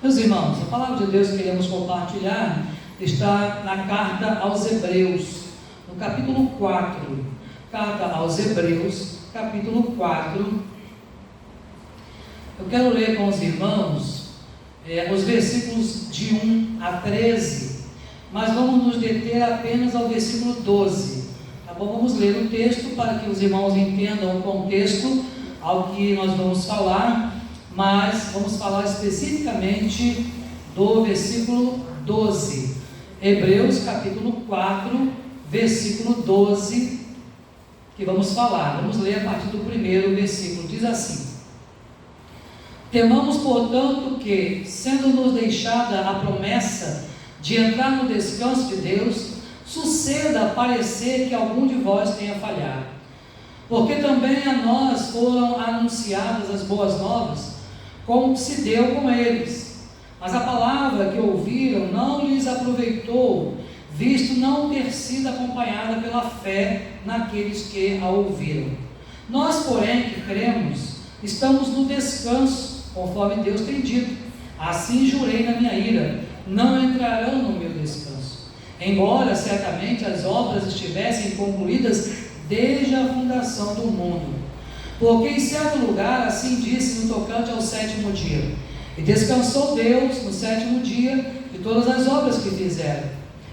Meus irmãos, a palavra de Deus que queremos compartilhar está na carta aos Hebreus, no capítulo 4. Carta aos Hebreus, capítulo 4. Eu quero ler com os irmãos os versículos de 1 a 13, mas vamos nos deter apenas ao versículo 12. Tá bom? Vamos ler o texto para que os irmãos entendam o contexto ao que nós vamos falar, mas vamos falar especificamente do versículo 12. Hebreus capítulo 4, versículo 12, que vamos falar. Vamos ler a partir do primeiro versículo. Diz assim: temamos, portanto, que, sendo-nos deixada a promessa de entrar no descanso de Deus, suceda parecer que algum de vós tenha falhado. Porque também a nós foram anunciadas as boas novas, como se deu com eles. Mas a palavra que ouviram não lhes aproveitou, visto não ter sido acompanhada pela fé naqueles que a ouviram. Nós, porém, que cremos, estamos no descanso, conforme Deus tem dito: assim jurei na minha ira, não entrarão no meu descanso. Embora certamente as obras estivessem concluídas desde a fundação do mundo. Porque em certo lugar assim disse no tocante ao sétimo dia: e descansou Deus no sétimo dia de todas as obras que fizeram.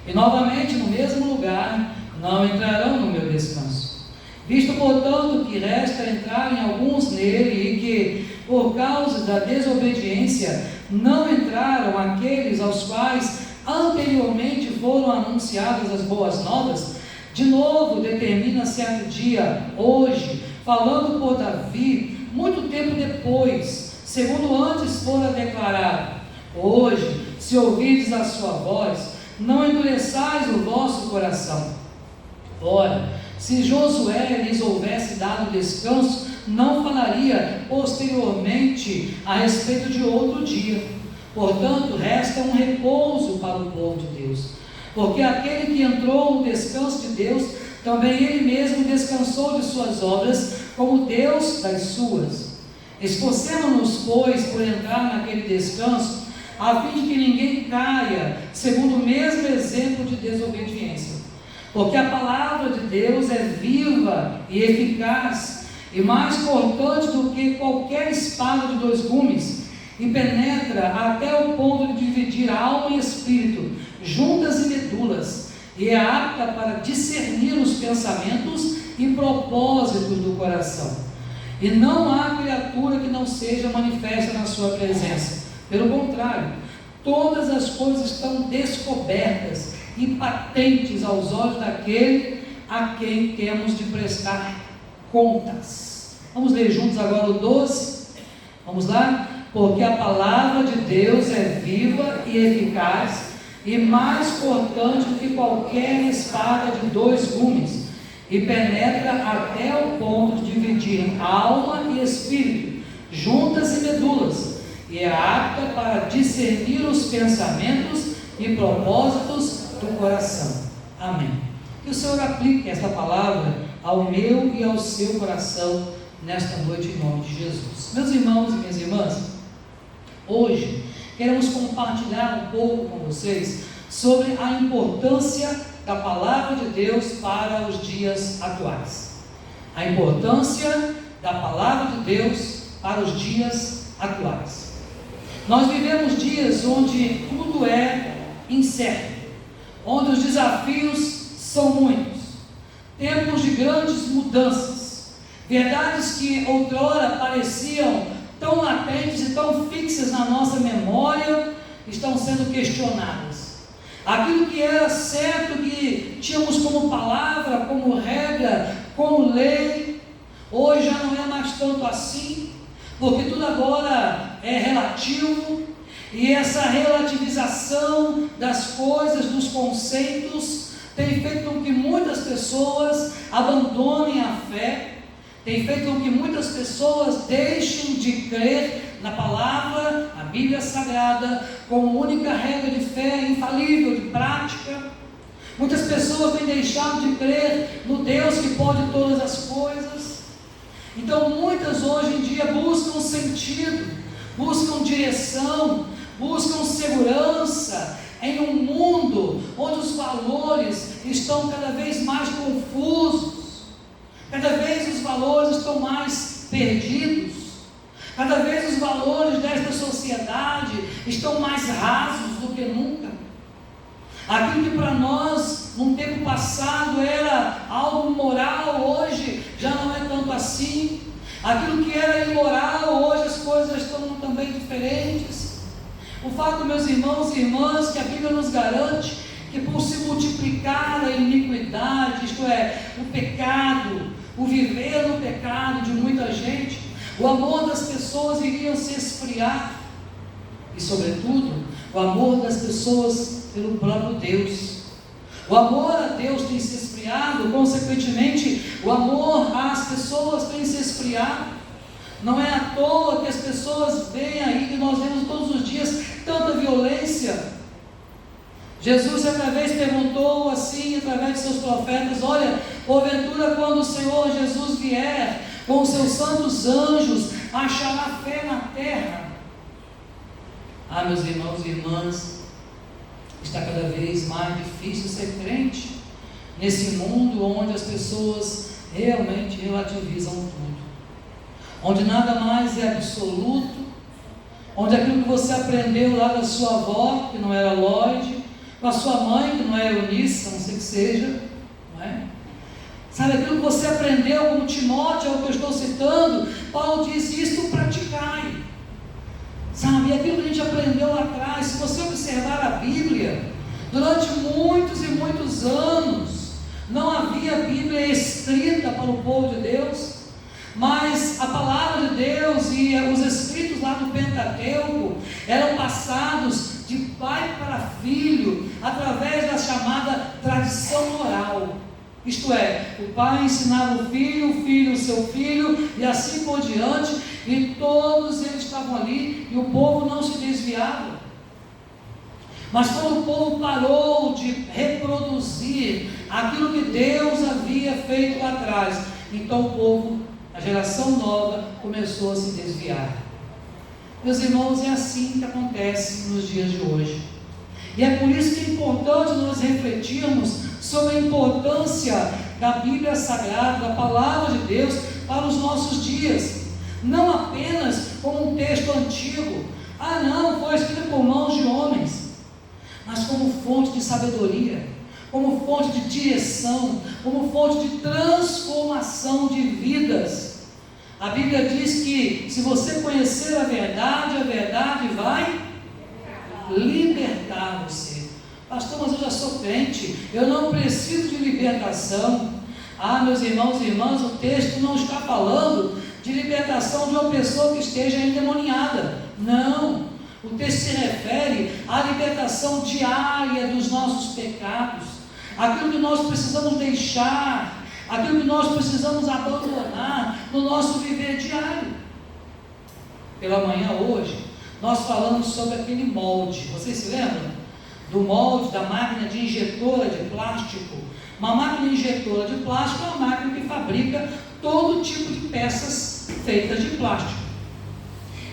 E novamente no mesmo lugar: não entrarão no meu descanso. Visto, portanto, que resta entrarem alguns nele, e que, por causa da desobediência, não entraram aqueles aos quais anteriormente foram anunciadas as boas novas, de novo determina certo dia, hoje, falando por Davi, muito tempo depois, segundo antes fora declarado: hoje, se ouvirdes a sua voz, não endureçais o vosso coração. Ora, se Josué lhes houvesse dado descanso, não falaria posteriormente a respeito de outro dia. Portanto, resta um repouso para o povo de Deus, porque aquele que entrou no descanso de Deus, também ele mesmo descansou de suas obras, como Deus das suas. Esforcemo-nos, pois, por entrar naquele descanso, a fim de que ninguém caia segundo o mesmo exemplo de desobediência. Porque a palavra de Deus é viva e eficaz, e mais cortante do que qualquer espada de dois gumes, e penetra até o ponto de dividir alma e espírito, juntas e medulas, e é apta para discernir os pensamentos e propósitos do coração. E não há criatura que não seja manifesta na sua presença. Pelo contrário, todas as coisas estão descobertas e patentes aos olhos daquele a quem temos de prestar contas. Vamos ler juntos agora o 12. Vamos lá? Porque a palavra de Deus é viva e eficaz, e mais cortante do que qualquer espada de dois gumes, e penetra até o ponto de dividir alma e espírito, juntas e medulas, e é apta para discernir os pensamentos e propósitos do coração. Amém. Que o Senhor aplique esta palavra ao meu e ao seu coração nesta noite, em nome de Jesus. Meus irmãos e minhas irmãs, hoje queremos compartilhar um pouco com vocês sobre a importância da palavra de Deus para os dias atuais. A importância da palavra de Deus para os dias atuais. Nós vivemos dias onde tudo é incerto, onde os desafios são muitos, tempos de grandes mudanças, verdades que outrora pareciam tão latentes e tão fixas na nossa memória, estão sendo questionadas. Aquilo que era certo, que tínhamos como palavra, como regra, como lei, hoje já não é mais tanto assim, porque tudo agora é relativo, e essa relativização das coisas, dos conceitos, tem feito com que muitas pessoas abandonem a fé, tem feito com que muitas pessoas deixem de crer na palavra, na Bíblia Sagrada, como única regra de fé infalível, de prática. Muitas pessoas têm deixado de crer no Deus que pode todas as coisas. Então muitas hoje em dia buscam sentido, buscam direção, buscam segurança em um mundo onde os valores estão cada vez mais confusos, cada vez os valores estão mais perdidos, cada vez os valores desta sociedade estão mais rasos do que nunca. Aquilo que para nós, num tempo passado, era algo moral, hoje já não é tanto assim. Aquilo que era imoral, hoje as coisas estão também diferentes. O fato, meus irmãos e irmãs, que a Bíblia nos garante que por se multiplicar a iniquidade, isto é, o pecado, o viver no pecado de muita gente, o amor das pessoas iria se esfriar. E sobretudo, o amor das pessoas pelo próprio Deus. O amor a Deus tem se esfriado, consequentemente, o amor às pessoas tem se esfriado. Não é à toa que as pessoas veem aí, que nós vemos todos os dias, tanta violência. Jesus certa vez perguntou assim, através de seus profetas: olha, porventura quando o Senhor Jesus vier, com os seus santos anjos, achará fé na terra? Ah, meus irmãos e irmãs, está cada vez mais difícil ser crente nesse mundo onde as pessoas realmente relativizam tudo, onde nada mais é absoluto, onde aquilo que você aprendeu lá da sua avó, que não era Lloyd, com a sua mãe, que não é Eunice, a não sei que seja, não é? Sabe, aquilo que você aprendeu como Timóteo, é o que eu estou citando, Paulo diz: isto praticai. Sabe, aquilo que a gente aprendeu lá atrás, se você observar a Bíblia, durante muitos e muitos anos, não havia Bíblia escrita para o povo de Deus, mas a palavra de Deus e os escritos lá do Pentateuco eram passados de pai para filho, através da chamada tradição oral. Isto é, o pai ensinava o filho o seu filho, e assim por diante, e todos eles estavam ali, e o povo não se desviava. Mas quando o povo parou de reproduzir aquilo que Deus havia feito lá atrás, então o povo, a geração nova, começou a se desviar. Meus irmãos, é assim que acontece nos dias de hoje. E é por isso que é importante nós refletirmos sobre a importância da Bíblia Sagrada, da Palavra de Deus, para os nossos dias. Não apenas como um texto antigo, não, foi escrito por mãos de homens, mas como fonte de sabedoria, como fonte de direção, como fonte de transformação de vidas. A Bíblia diz que se você conhecer a verdade vai libertar você. Pastor, mas eu já sou crente, eu não preciso de libertação. Meus irmãos e irmãs, o texto não está falando de libertação de uma pessoa que esteja endemoniada. Não, o texto se refere à libertação diária dos nossos pecados, aquilo que nós precisamos deixar, aquilo que nós precisamos abandonar no nosso viver diário. Pela manhã hoje, nós falamos sobre aquele molde. Vocês se lembram? Do molde da máquina de injetora de plástico. Uma máquina injetora de plástico é uma máquina que fabrica todo tipo de peças feitas de plástico.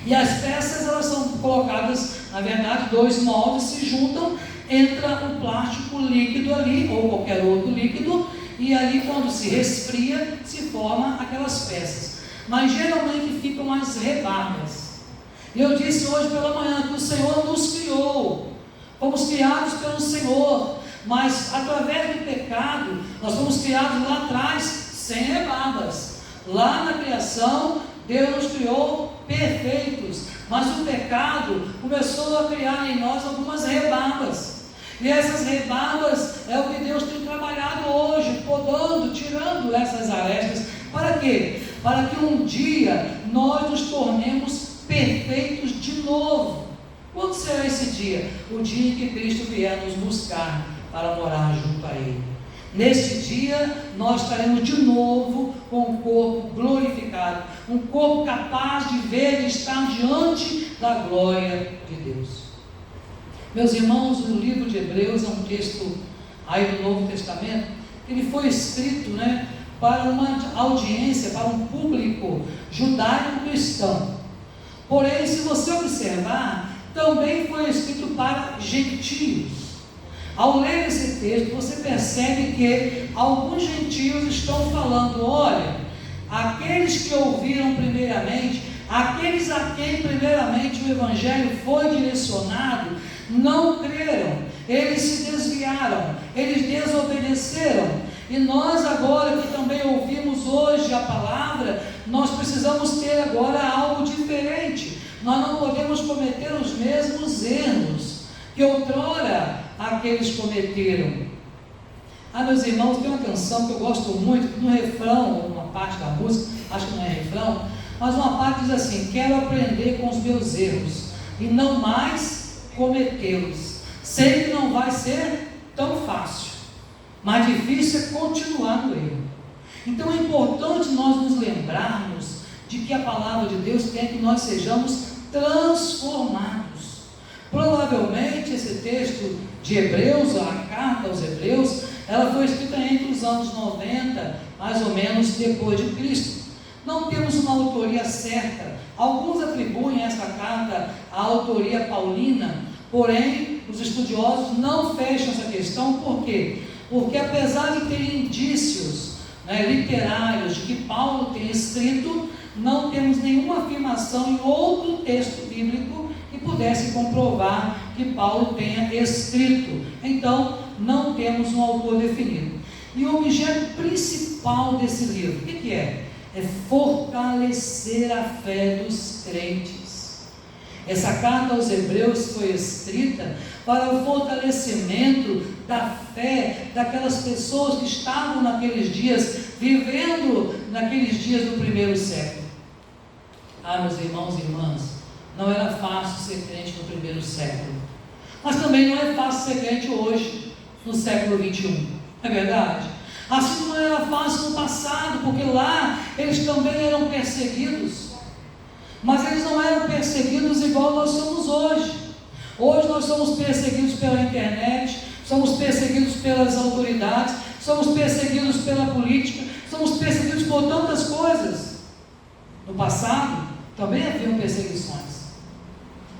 E as peças, elas são colocadas, na verdade, dois moldes se juntam, entra o plástico líquido ali, ou qualquer outro líquido, e ali quando se resfria, se forma aquelas peças. Mas geralmente ficam as rebargas. E eu disse hoje pela manhã que o Senhor nos criou, fomos criados pelo Senhor, mas através do pecado, nós fomos criados lá atrás, sem rebargas. Lá na criação, Deus nos criou perfeitos, mas o pecado começou a criar em nós algumas rebargas. E essas rebargas é o que Deus tem trabalhado hoje, podando, tirando essas arestas. Para quê? Para que um dia nós nos tornemos perfeitos de novo. Quando será esse dia? O dia em que Cristo vier nos buscar para morar junto a Ele. Neste dia, nós estaremos de novo com um corpo glorificado, um corpo capaz de ver e estar diante da glória de Deus. Meus irmãos, o livro de Hebreus é um texto aí do Novo Testamento, que ele foi escrito, para uma audiência, para um público judaico-cristão. Porém, se você observar, também foi escrito para gentios. Ao ler esse texto, você percebe que alguns gentios estão falando: olha, aqueles que ouviram primeiramente, aqueles a quem primeiramente o Evangelho foi direcionado, não creram, eles se desviaram, eles desobedeceram. E nós agora que também ouvimos hoje a palavra, nós precisamos ter agora algo diferente. Nós não podemos cometer os mesmos erros que outrora aqueles cometeram. Meus irmãos, tem uma canção que eu gosto muito, no refrão, uma parte da música, acho que não é refrão, mas uma parte diz assim: quero aprender com os meus erros e não mais cometê-los. Sei que não vai ser tão fácil, mas difícil é continuar no erro. Então é importante nós nos lembrarmos de que a palavra de Deus quer que nós sejamos transformados. Provavelmente esse texto de Hebreus, a carta aos Hebreus, ela foi escrita entre os anos 90, mais ou menos depois de Cristo. Não temos uma autoria certa. Alguns atribuem essa carta à autoria paulina, porém os estudiosos não fecham essa questão. Por quê? Porque apesar de ter indícios literários de que Paulo tem escrito, não temos nenhuma afirmação em outro texto bíblico que pudesse comprovar que Paulo tenha escrito. Então, não temos um autor definido. E o objeto principal desse livro, o que é? É fortalecer a fé dos crentes. Essa carta aos Hebreus foi escrita para o fortalecimento da fé daquelas pessoas que estavam naqueles dias, vivendo naqueles dias do primeiro século. Meus irmãos e irmãs, não era fácil ser crente no primeiro século, mas também não é fácil ser crente hoje, no século 21, é verdade? Assim não era fácil no passado, porque lá eles também eram perseguidos, mas eles não eram perseguidos igual nós somos hoje. Hoje nós somos perseguidos pela internet, somos perseguidos pelas autoridades, somos perseguidos pela política, somos perseguidos por tantas coisas. No passado também haviam perseguições,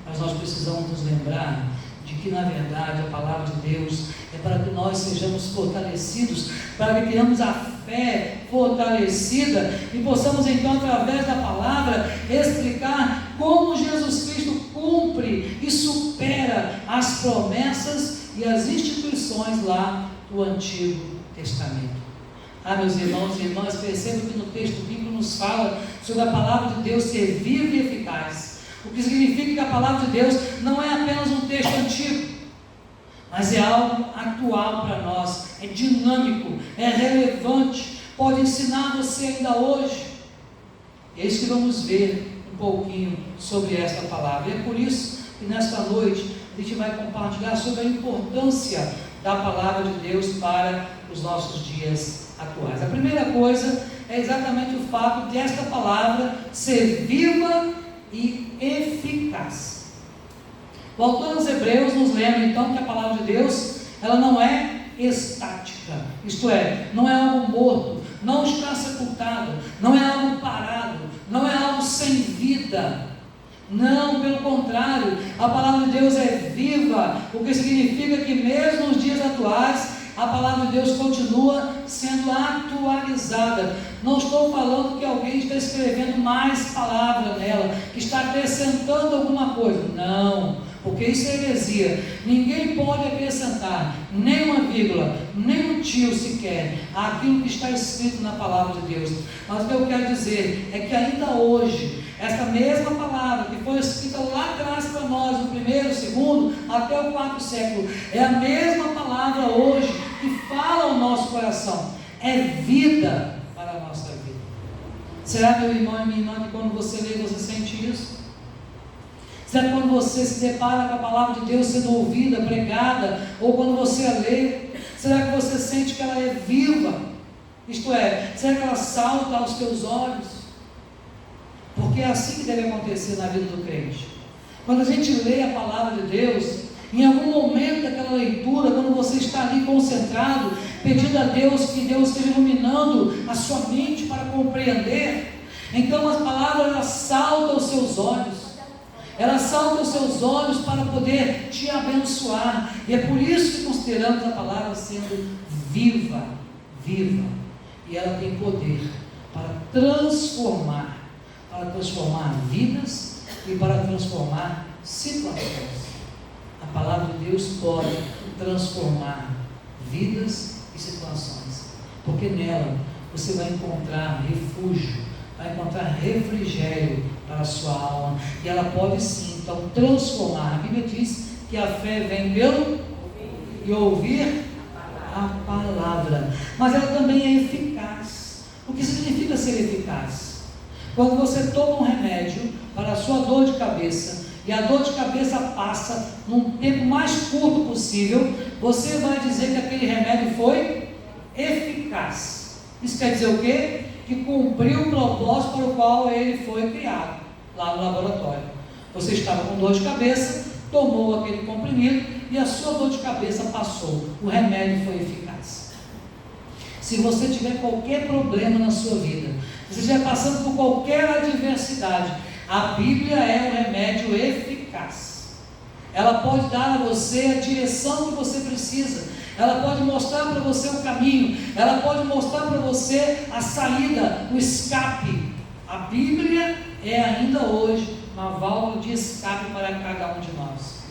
mas nós precisamos nos lembrar de que, na verdade, a palavra de Deus é para que nós sejamos fortalecidos, para que tenhamos a fé fortalecida e possamos, então, através da palavra, explicar como Jesus Cristo cumpre e supera as promessas e as instituições lá do Antigo Testamento. Meus irmãos e irmãs, percebam que no texto bíblico nos fala sobre a palavra de Deus ser viva e eficaz. O que significa que a palavra de Deus não é apenas um texto antigo, mas é algo atual para nós, é dinâmico, é relevante, pode ensinar você ainda hoje. É isso que vamos ver um pouquinho sobre esta palavra. E é por isso que nesta noite a gente vai compartilhar sobre a importância da palavra de Deus para os nossos dias atuais. A primeira coisa é exatamente o fato de esta palavra ser viva e eficaz. O autor dos Hebreus nos lembra então que a palavra de Deus, ela não é estática, isto é, não é algo morto, não está sepultado, não é algo parado, não é algo sem vida. Não, pelo contrário, a palavra de Deus é viva, o que significa que mesmo nos dias atuais a palavra de Deus continua sendo atualizada. Não estou falando que alguém está escrevendo mais palavra nela, que está acrescentando alguma coisa. Não, porque isso é heresia. Ninguém pode acrescentar nem uma vírgula, nem um tio sequer àquilo que está escrito na palavra de Deus. Mas o que eu quero dizer é que ainda hoje, esta mesma palavra que foi escrita lá atrás para nós, no primeiro, segundo, até o quarto século, é a mesma palavra hoje que fala ao nosso coração, é vida para a nossa vida. Será, meu irmão e minha irmã, que quando você lê, você sente isso? Será que quando você se depara com a palavra de Deus sendo ouvida, pregada, ou quando você a lê, será que você sente que ela é viva? Isto é, será que ela salta aos teus olhos? Porque é assim que deve acontecer na vida do crente. Quando a gente lê a palavra de Deus, em algum momento daquela leitura, quando você está ali concentrado, pedindo a Deus que Deus esteja iluminando a sua mente para compreender, então as palavras elas saltam aos seus olhos. Ela salta aos seus olhos para poder te abençoar. E é por isso que consideramos a palavra sendo viva, viva. E ela tem poder para transformar vidas e para transformar situações. A palavra de Deus pode transformar vidas e situações, porque nela você vai encontrar refúgio, vai encontrar refrigério para a sua alma, e ela pode sim, então, transformar. A Bíblia diz que a fé vem pelo e ouvir a palavra, mas ela também é eficaz. O que significa ser eficaz? Quando você toma um remédio para a sua dor de cabeça, e a dor de cabeça passa num tempo mais curto possível, você vai dizer que aquele remédio foi eficaz. Isso quer dizer o quê? Que cumpriu o propósito para o qual ele foi criado, lá no laboratório. Você estava com dor de cabeça, tomou aquele comprimido e a sua dor de cabeça passou. O remédio foi eficaz. Se você tiver qualquer problema na sua vida, se você estiver passando por qualquer adversidade, a Bíblia é um remédio eficaz. Ela pode dar a você a direção que você precisa. Ela pode mostrar para você o caminho. Ela pode mostrar para você a saída, o escape. A Bíblia é ainda hoje uma válvula de escape para cada um de nós.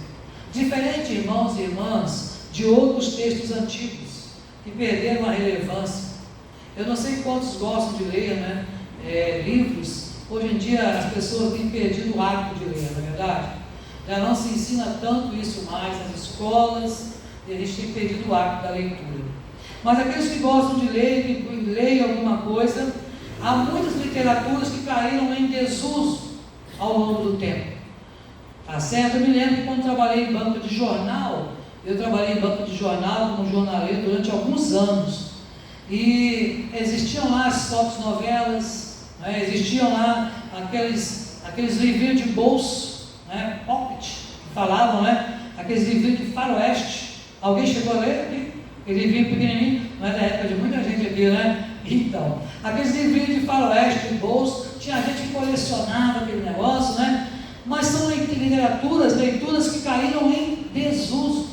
Diferente, irmãos e irmãs, de outros textos antigos que perderam a relevância. Eu não sei quantos gostam de ler, livros. Hoje em dia as pessoas têm perdido o hábito de ler, não é verdade? Já não se ensina tanto isso mais nas escolas, e a gente tem perdido o hábito da leitura. Mas aqueles que gostam de ler, que leem alguma coisa, há muitas literaturas que caíram em desuso ao longo do tempo. Tá certo? Eu me lembro que quando trabalhei em banca de jornal, eu trabalhei em banca de jornal como jornaleiro durante alguns anos. E existiam lá as fotos novelas, existiam lá aqueles livrinhos de bolso, pocket, que falavam, aqueles livrinhos de faroeste. Alguém chegou a ler aqui? Aquele livrinho pequenininho, não é da época de muita gente aqui, Então, aqueles livrinhos de faroeste, de bolso, tinha gente que colecionava aquele negócio, Mas são leituras que caíram em desuso.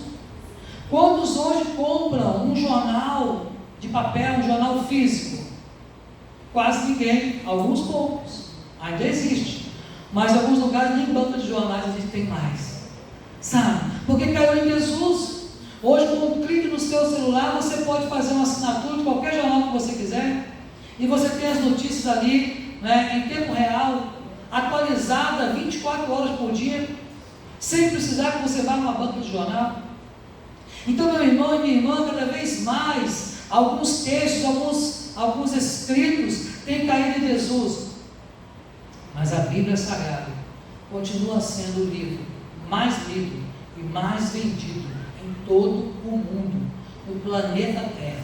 Quantos hoje compram um jornal de papel, um jornal físico? Quase ninguém, alguns poucos, ainda existe, mas em alguns lugares nem banca de jornais a gente tem mais, sabe? Porque caiu em desuso. Hoje, com um clique no seu celular, você pode fazer uma assinatura de qualquer jornal que você quiser, e você tem as notícias ali, em tempo real, atualizada 24 horas por dia, sem precisar que você vá numa banca de jornal. Então, meu irmão e minha irmã, cada vez mais, alguns textos, alguns escritos têm caído em desuso, mas a Bíblia Sagrada continua sendo o livro mais lido e mais vendido em todo o mundo, no planeta Terra.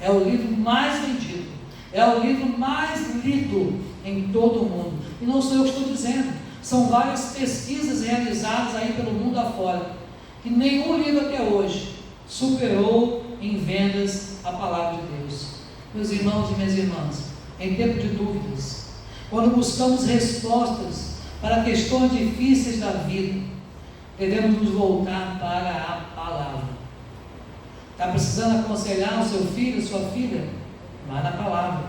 É o livro mais vendido, é o livro mais lido em todo o mundo. E não sou eu que estou dizendo, são várias pesquisas realizadas aí pelo mundo afora, que nenhum livro até hoje superou em vendas a palavra de Deus. Meus irmãos e minhas irmãs, em tempo de dúvidas, quando buscamos respostas para questões difíceis da vida, devemos nos voltar para a palavra. Está precisando aconselhar o seu filho, sua filha? Vá na palavra.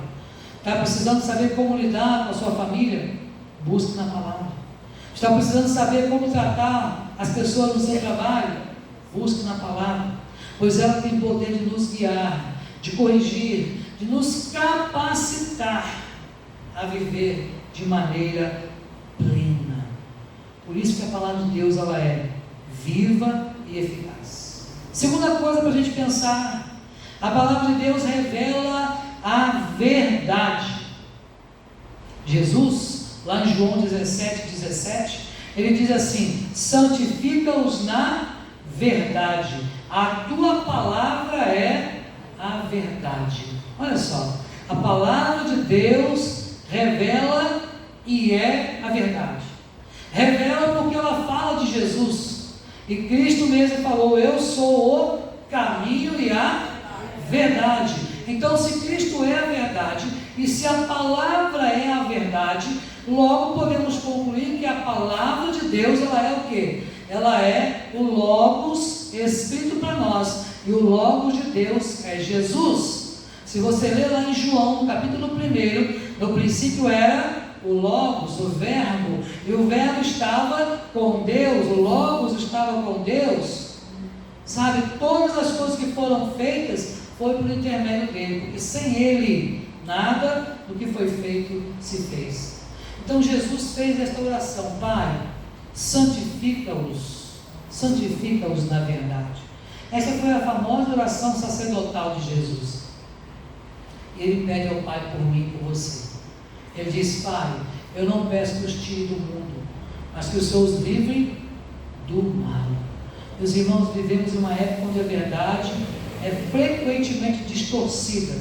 Está precisando saber como lidar com a sua família? Busque na palavra. Está precisando saber como tratar as pessoas no seu trabalho? Busque na palavra, pois ela tem poder de nos guiar, de corrigir, de nos capacitar a viver de maneira plena. Por isso que a palavra de Deus, ela é viva e eficaz. Segunda coisa para a gente pensar, a palavra de Deus revela a verdade. Jesus, lá em João 17, ele diz assim: santifica-os na verdade, a tua palavra é a verdade. Olha só, a palavra de Deus revela e é a verdade. Revela porque ela fala de Jesus, e Cristo mesmo falou: eu sou o caminho e a verdade. Então, se Cristo é a verdade, e se a palavra é a verdade, Logo podemos concluir que a palavra de Deus, ela é o quê? Ela é o Logos escrito para nós, e o Logos de Deus é Jesus. Se você ler lá em João, no capítulo 1, no princípio era o Logos, o Verbo, e o Verbo estava com Deus, o Logos estava com Deus. Sabe, todas as coisas que foram feitas foi por intermédio dele, porque sem ele, nada do que foi feito se fez. Então Jesus fez esta oração: Pai, santifica-os na verdade. Essa foi a famosa oração sacerdotal de Jesus. E ele pede ao Pai por mim e por você. Ele diz: Pai, eu não peço que os tire do mundo, mas que os Senhor os livre do mal. Meus irmãos, vivemos em uma época onde a verdade é frequentemente distorcida.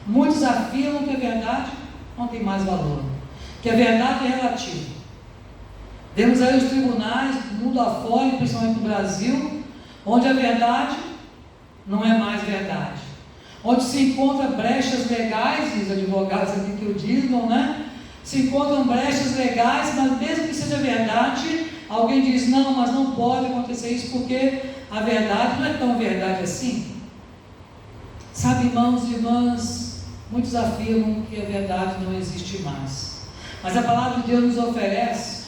Muitos afirmam que a verdade não tem mais valor, que a verdade é relativa. Vemos aí os tribunais do mundo afora, principalmente no Brasil, onde a verdade não é mais verdade, onde se encontram brechas legais, e os advogados aqui que o digam, né? Se encontram brechas legais, mas mesmo que seja verdade, alguém diz: não, mas não pode acontecer isso, porque a verdade não é tão verdade assim. Sabe, irmãos e irmãs, muitos afirmam que a verdade não existe mais, mas a palavra de Deus nos oferece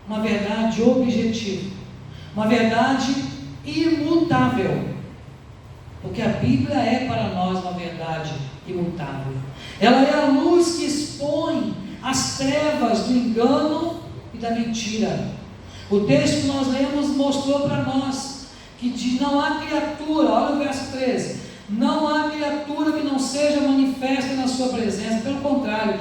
uma verdade objetiva, uma verdade imutável, porque a Bíblia é para nós uma verdade imutável. Ela é a luz que expõe as trevas do engano e da mentira. O texto que nós lemos mostrou para nós que não há criatura, olha o verso 13, não há criatura que não seja manifesta na sua presença, pelo contrário,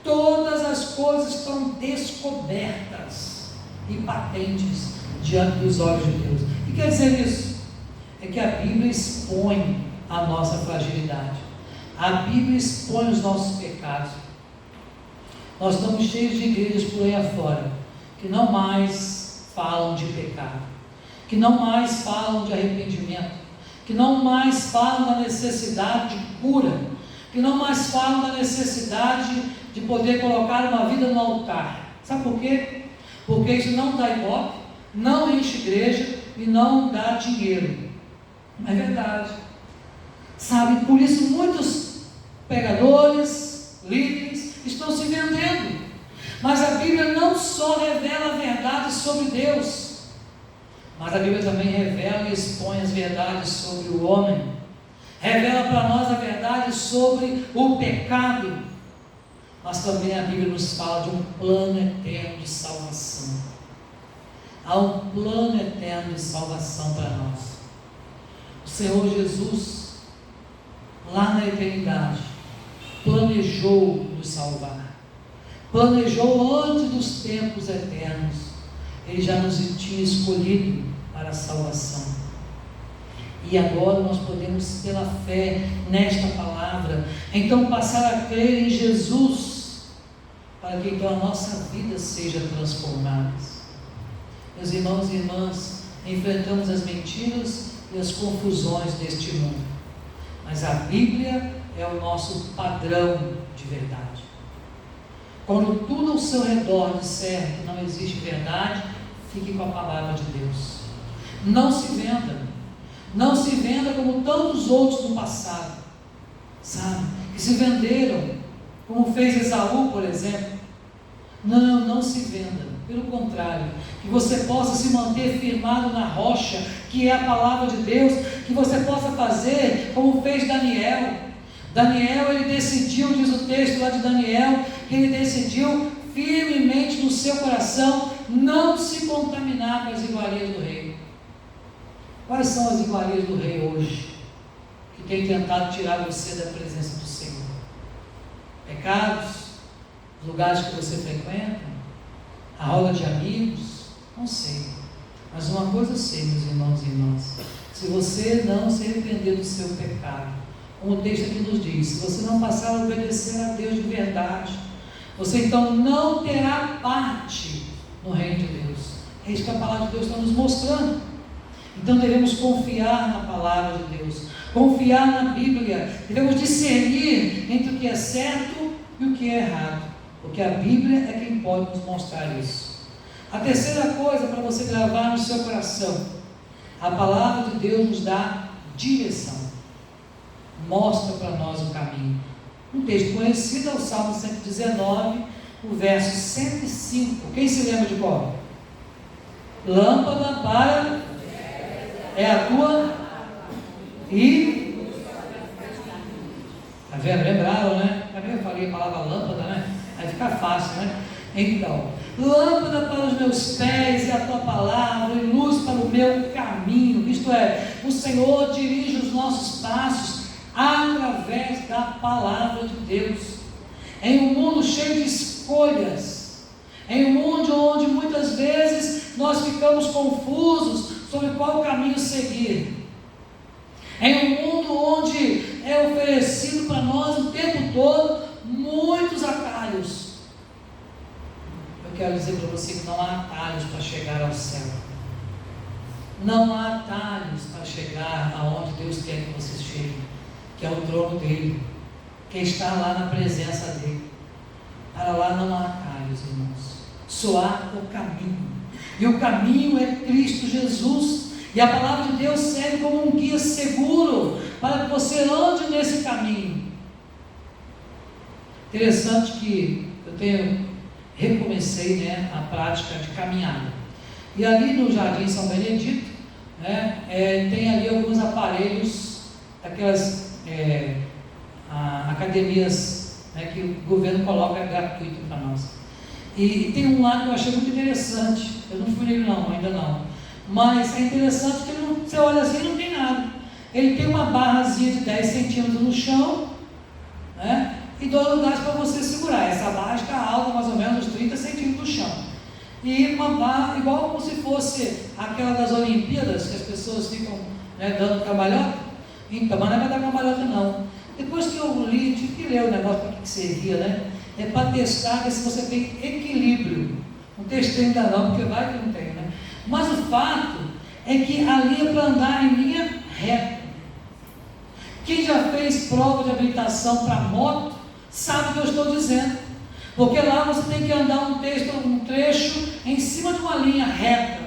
todas as coisas estão descobertas e patentes diante dos olhos de Deus. O que quer dizer isso? É que a Bíblia expõe a nossa fragilidade, a Bíblia expõe os nossos pecados. Nós estamos cheios de igrejas por aí afora que não mais falam de pecado, que não mais falam de arrependimento, que não mais falam da necessidade de cura, que não mais falam da necessidade de poder colocar uma vida no altar. Sabe por quê? Porque isso não dá ibope, não enche igreja e não dá dinheiro. É verdade. Sabe, por isso muitos pregadores, líderes, estão se vendendo. Mas a Bíblia não só revela a verdade sobre Deus, mas a Bíblia também revela e expõe as verdades sobre o homem. Revela para nós a verdade sobre o pecado. Mas também a Bíblia nos fala de um plano eterno de salvação. Há um plano eterno de salvação para nós. O Senhor Jesus, lá na eternidade, planejou nos salvar. Planejou antes dos tempos eternos. Ele já nos tinha escolhido para a salvação. E agora nós podemos, pela fé nesta palavra, então passar a crer em Jesus, para que então a nossa vida seja transformada. Meus irmãos e irmãs, enfrentamos as mentiras e as confusões deste mundo, mas a Bíblia é o nosso padrão de verdade. Quando tudo ao seu redor disser que não existe verdade, fique com a palavra de Deus. Não se venda. Não se venda como tantos outros no passado, sabe? Que se venderam, como fez Esaú, por exemplo. Não se venda. Pelo contrário, que você possa se manter firmado na rocha, que é a palavra de Deus, que você possa fazer como fez Daniel. Daniel, ele decidiu, diz o texto lá de Daniel, que ele decidiu firmemente no seu coração não se contaminar com as iguarias do rei. Quais são as iguarias do rei hoje, que tem tentado tirar você da presença do Senhor? Pecados, lugares que você frequenta, a roda de amigos, não sei. Mas uma coisa eu sei, meus irmãos e irmãs, se você não se arrepender do seu pecado, como o texto aqui nos diz, se você não passar a obedecer a Deus de verdade, você então não terá parte no reino de Deus. É isso que a palavra de Deus está nos mostrando. Então devemos confiar na palavra de Deus, confiar na Bíblia, devemos discernir entre o que é certo e o que é errado, porque a Bíblia é quem pode nos mostrar isso. A terceira coisa para você gravar no seu coração: a palavra de Deus nos dá direção, mostra para nós o caminho. Um texto conhecido é o Salmo 119, o verso 105. Quem se lembra de qual? Lâmpada para é a tua e tá vendo? Lembraram, né? Também eu falei a palavra lâmpada, né? Aí fica fácil, né? Então, lâmpada para os meus pés e a tua palavra, e luz para o meu caminho. Isto é, o Senhor dirige os nossos passos através da palavra de Deus. Em um mundo cheio de escolhas, em um mundo onde muitas vezes nós ficamos confusos sobre qual caminho seguir, em um mundo onde é oferecido para nós o tempo todo muitos atalhos, eu quero dizer para você que não há atalhos para chegar ao céu. Não há atalhos para chegar aonde Deus quer que você chegue, que é o trono dele, que está lá na presença dele. Para lá não há atalhos, irmãos. Só há o caminho. E o caminho é Cristo Jesus. E a palavra de Deus serve como um guia seguro para que você ande nesse caminho. Interessante que eu recomecei, né, a prática de caminhada. E ali no Jardim São Benedito, né, tem ali alguns aparelhos, aquelas academias, né, que o governo coloca gratuito para nós. E tem um lá que eu achei muito interessante. Eu não fui nele não, ainda não. Mas é interessante que você olha assim e não tem nada. Ele tem uma barrazinha de 10 centímetros no chão, né, e 2 lugares para você segurar. Essa barra está alta, mais ou menos uns 30 centímetros do chão. E uma barra, igual como se fosse aquela das Olimpíadas, que as pessoas ficam, né, dando cambalhota. Então, mas não é para dar cambalhota não. Depois que eu li, tive que ler o negócio para que servia, né? É para testar se você tem equilíbrio. Não testei ainda não, porque vai que não tem, né? Mas o fato é que ali é para andar em linha reta. Quem já fez prova de habilitação para moto, sabe o que eu estou dizendo. Porque lá você tem que andar um trecho em cima de uma linha reta.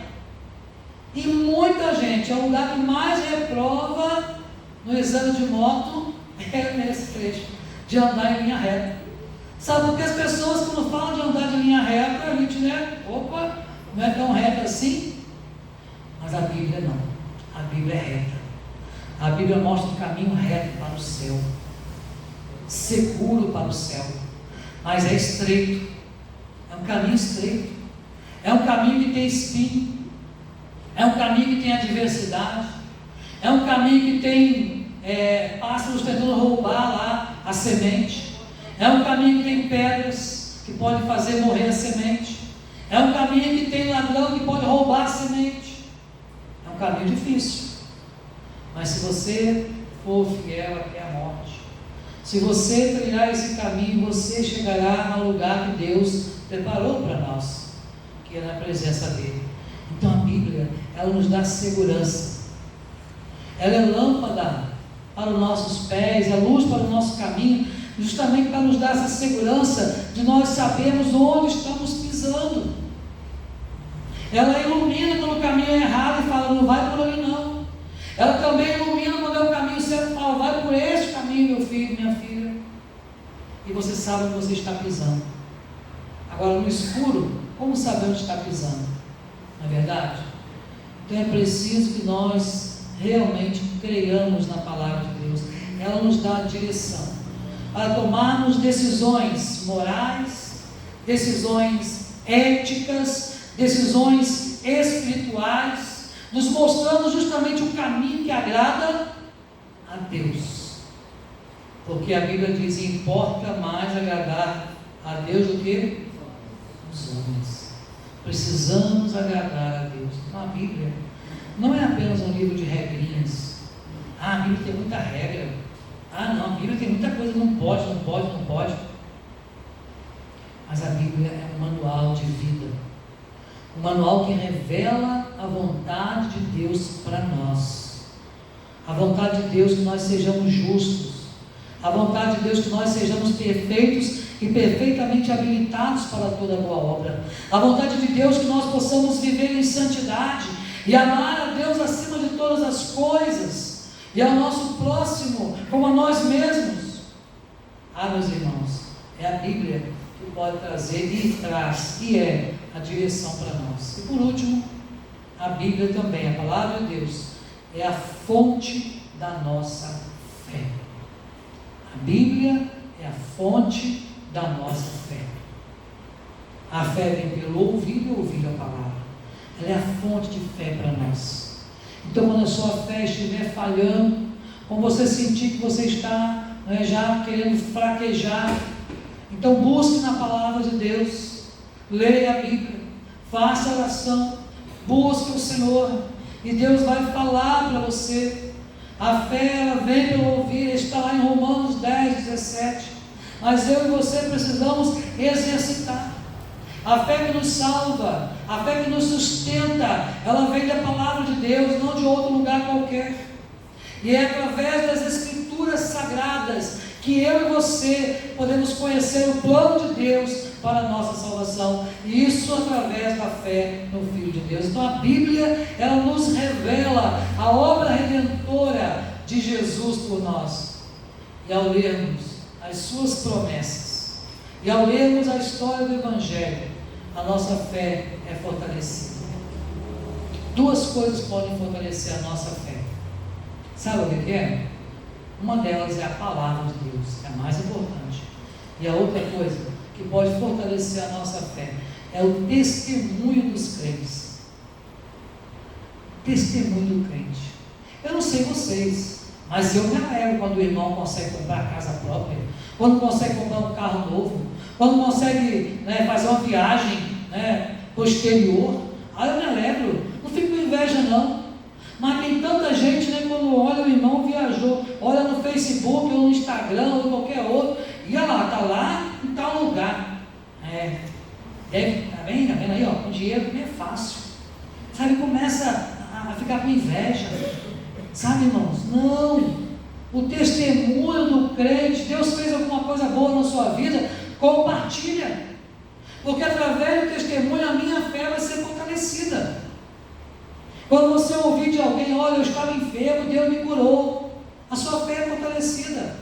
E muita gente, é o lugar que mais reprova no exame de moto, é nesse trecho, de andar em linha reta. Sabe, porque as pessoas, quando falam de andar de linha reta, a gente, né, opa, não é tão reta assim. Mas a Bíblia não. A Bíblia é reta. A Bíblia mostra um caminho reto para o céu, seguro para o céu, mas é estreito. É um caminho estreito. É um caminho que tem espinho. É um caminho que tem adversidade. É um caminho que tem pássaros tentando roubar lá a semente. É um caminho que tem pedras que podem fazer morrer a semente. É um caminho que tem ladrão que pode roubar a semente. É um caminho difícil. Mas se você for fiel até a morte, se você trilhar esse caminho, você chegará ao lugar que Deus preparou para nós, que é na presença dele. Então a Bíblia, ela nos dá segurança. Ela é lâmpada para os nossos pés, é luz para o nosso caminho, justamente para nos dar essa segurança de nós sabermos onde estamos pisando. Ela ilumina quando o caminho é errado e fala, não vai por ali não. Ela também ilumina quando é o caminho certo e fala, vai por este caminho, meu filho, minha filha. E você sabe onde você está pisando. Agora no escuro, como saber onde está pisando? Não é verdade? Então é preciso que nós realmente creiamos na palavra de Deus. Ela nos dá a direção para tomarmos decisões morais, decisões éticas, decisões espirituais, nos mostrando justamente o caminho que agrada a Deus. Porque a Bíblia diz, importa mais agradar a Deus do que os homens. Precisamos agradar a Deus. Então a Bíblia não é apenas um livro de regrinhas. A Bíblia tem muita regra. Não, a Bíblia tem muita coisa, não pode. Mas a Bíblia é um manual de vida. Um manual que revela a vontade de Deus para nós. A vontade de Deus que nós sejamos justos. A vontade de Deus que nós sejamos perfeitos e perfeitamente habilitados para toda boa obra. A vontade de Deus é que nós possamos viver em santidade e amar a Deus acima de todas as coisas, e ao nosso próximo como a nós mesmos. Meus irmãos, é a Bíblia que pode trazer e traz, e é a direção para nós. E por último, a Bíblia também, a palavra de Deus, é a fonte da nossa fé. A Bíblia é a fonte da nossa fé. A fé vem pelo ouvir e ouvir a palavra. Ela é a fonte de fé para nós. Então, quando a sua fé estiver falhando, quando você sentir que você está já querendo fraquejar, então busque na palavra de Deus, leia a Bíblia, faça oração, busque o Senhor, e Deus vai falar para você. A fé, ela vem pelo ouvir, está lá em Romanos 10, 17. Mas eu e você precisamos exercitar. A fé que nos salva, a fé que nos sustenta, ela vem da palavra de Deus, não de outro lugar qualquer. E é através das Escrituras sagradas que eu e você podemos conhecer o plano de Deus para a nossa salvação. E isso através da fé no Filho de Deus. Então a Bíblia, ela nos revela a obra redentora de Jesus por nós. E ao lermos as suas promessas, e ao lermos a história do Evangelho, a nossa fé é fortalecida. Duas coisas podem fortalecer a nossa fé. Sabe o que é? Uma delas é a palavra de Deus, é a mais importante. E a outra coisa que pode fortalecer a nossa fé é o testemunho dos crentes. Testemunho do crente. Eu não sei vocês, mas eu me alegro quando o irmão consegue comprar casa própria, quando consegue comprar um carro novo, quando consegue fazer uma viagem para o exterior. Aí eu me alegro, não fico com inveja não. Mas tem tanta gente, quando olha o irmão viajou, olha no Facebook ou no Instagram ou qualquer outro, e olha lá, está lá em tal lugar. Tá vendo aí, com dinheiro também é fácil. Sabe, começa a ficar com inveja. Sabe, irmãos? Não. O testemunho do crente, Deus fez alguma coisa boa na sua vida, compartilha. Porque através do testemunho a minha fé vai ser fortalecida. Quando você ouvir de alguém, olha, eu estava enfermo, Deus me curou, a sua fé é fortalecida.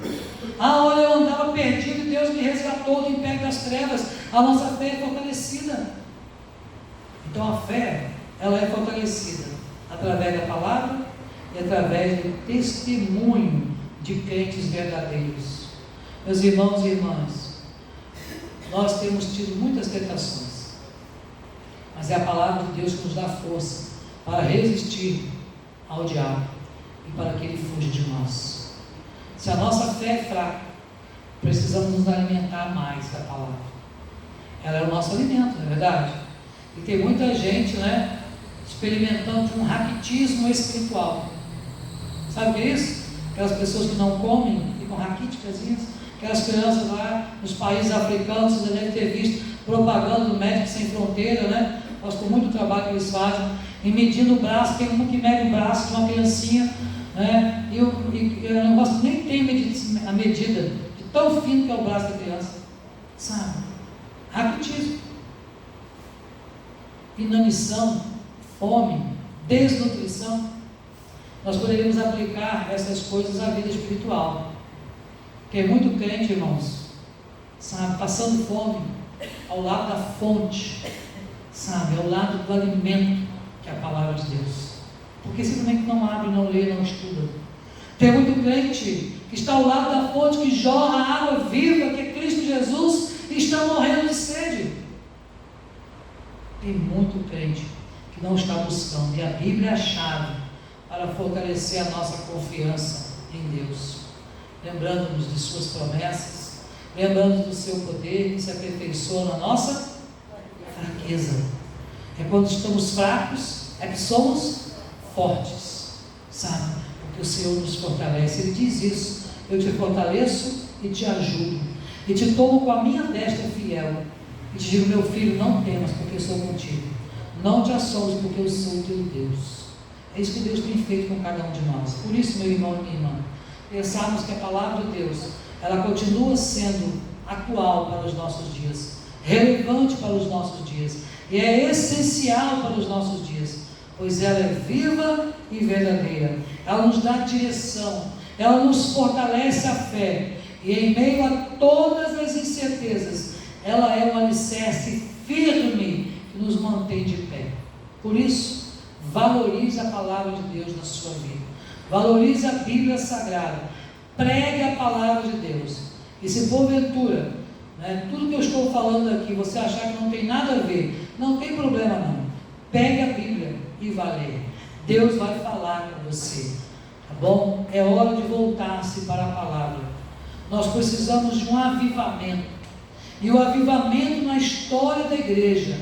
Olha, eu andava perdido e Deus me resgatou do império das trevas, a nossa fé é fortalecida. Então a fé, ela é fortalecida através da palavra e através do testemunho de crentes verdadeiros. Meus irmãos e irmãs, nós temos tido muitas tentações, mas é a palavra de Deus que nos dá força para resistir ao diabo e para que ele fuja de nós. Se a nossa fé é fraca, precisamos nos alimentar mais da palavra. Ela é o nosso alimento, não é verdade? E tem muita gente, experimentando um raquitismo espiritual. Sabe o que é isso? Aquelas pessoas que não comem, ficam raquíticas, aquelas crianças lá nos países africanos, você deve ter visto propaganda do Médicos Sem Fronteira, gosto muito do trabalho que eles fazem, e medindo o braço, tem um que mede o braço de uma criancinha, e o negócio nem tem a medida, de tão fino que é o braço da criança, sabe? Raquitismo, inanição, fome, desnutrição. Nós poderíamos aplicar essas coisas à vida espiritual, porque é muito crente, irmãos, sabe, passando fome ao lado da fonte, sabe, ao lado do alimento que é a palavra de Deus, porque simplesmente não abre, não lê, não estuda. Tem muito crente que está ao lado da fonte que jorra água viva, que é Cristo Jesus, e está morrendo de sede. Tem muito crente que não está buscando, e a Bíblia é a chave para fortalecer a nossa confiança em Deus, lembrando-nos de suas promessas, lembrando do seu poder que se aperfeiçoa na nossa fraqueza. É quando estamos fracos, é que somos fortes, sabe? Porque o Senhor nos fortalece. Ele diz isso: eu te fortaleço e te ajudo, e te tomo com a minha destra fiel, e te digo, meu filho, não temas, porque eu sou contigo. Não te assombres, porque eu sou o teu Deus. É isso que Deus tem feito com cada um de nós. Por isso, meu irmão e minha irmã, pensarmos que a palavra de Deus, ela continua sendo atual para os nossos dias, relevante para os nossos dias, e é essencial para os nossos dias, pois ela é viva e verdadeira. Ela nos dá direção, ela nos fortalece a fé, e em meio a todas as incertezas, ela é um alicerce firme que nos mantém de pé. Por isso, valorize a palavra de Deus na sua vida, valorize a Bíblia Sagrada, pregue a palavra de Deus. E se porventura, tudo que eu estou falando aqui, você achar que não tem nada a ver, não tem problema não, pegue a Bíblia e vá ler. Deus vai falar com você, tá bom? É hora de voltar-se para a palavra. Nós precisamos de um avivamento, e o avivamento na história da igreja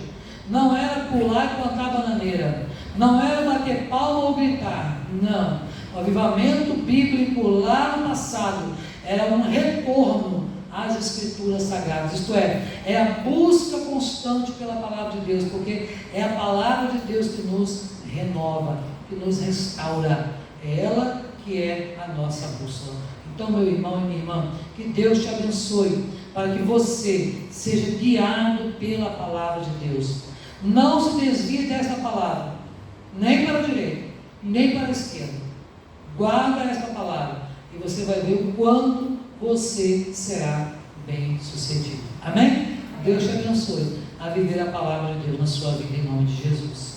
não era pular e plantar bananeira, não era bater palma ou gritar, não. O avivamento bíblico lá no passado era um retorno às Escrituras Sagradas, isto é a busca constante pela palavra de Deus, porque é a palavra de Deus que nos renova, que nos restaura, é ela que é a nossa bússola. Então, meu irmão e minha irmã, que Deus te abençoe, para que você seja guiado pela palavra de Deus. Não se desvie desta palavra, nem para a direita, nem para a esquerda. Guarda esta palavra, e você vai ver o quanto você será bem sucedido. Amém? Deus te abençoe a viver a palavra de Deus na sua vida, em nome de Jesus.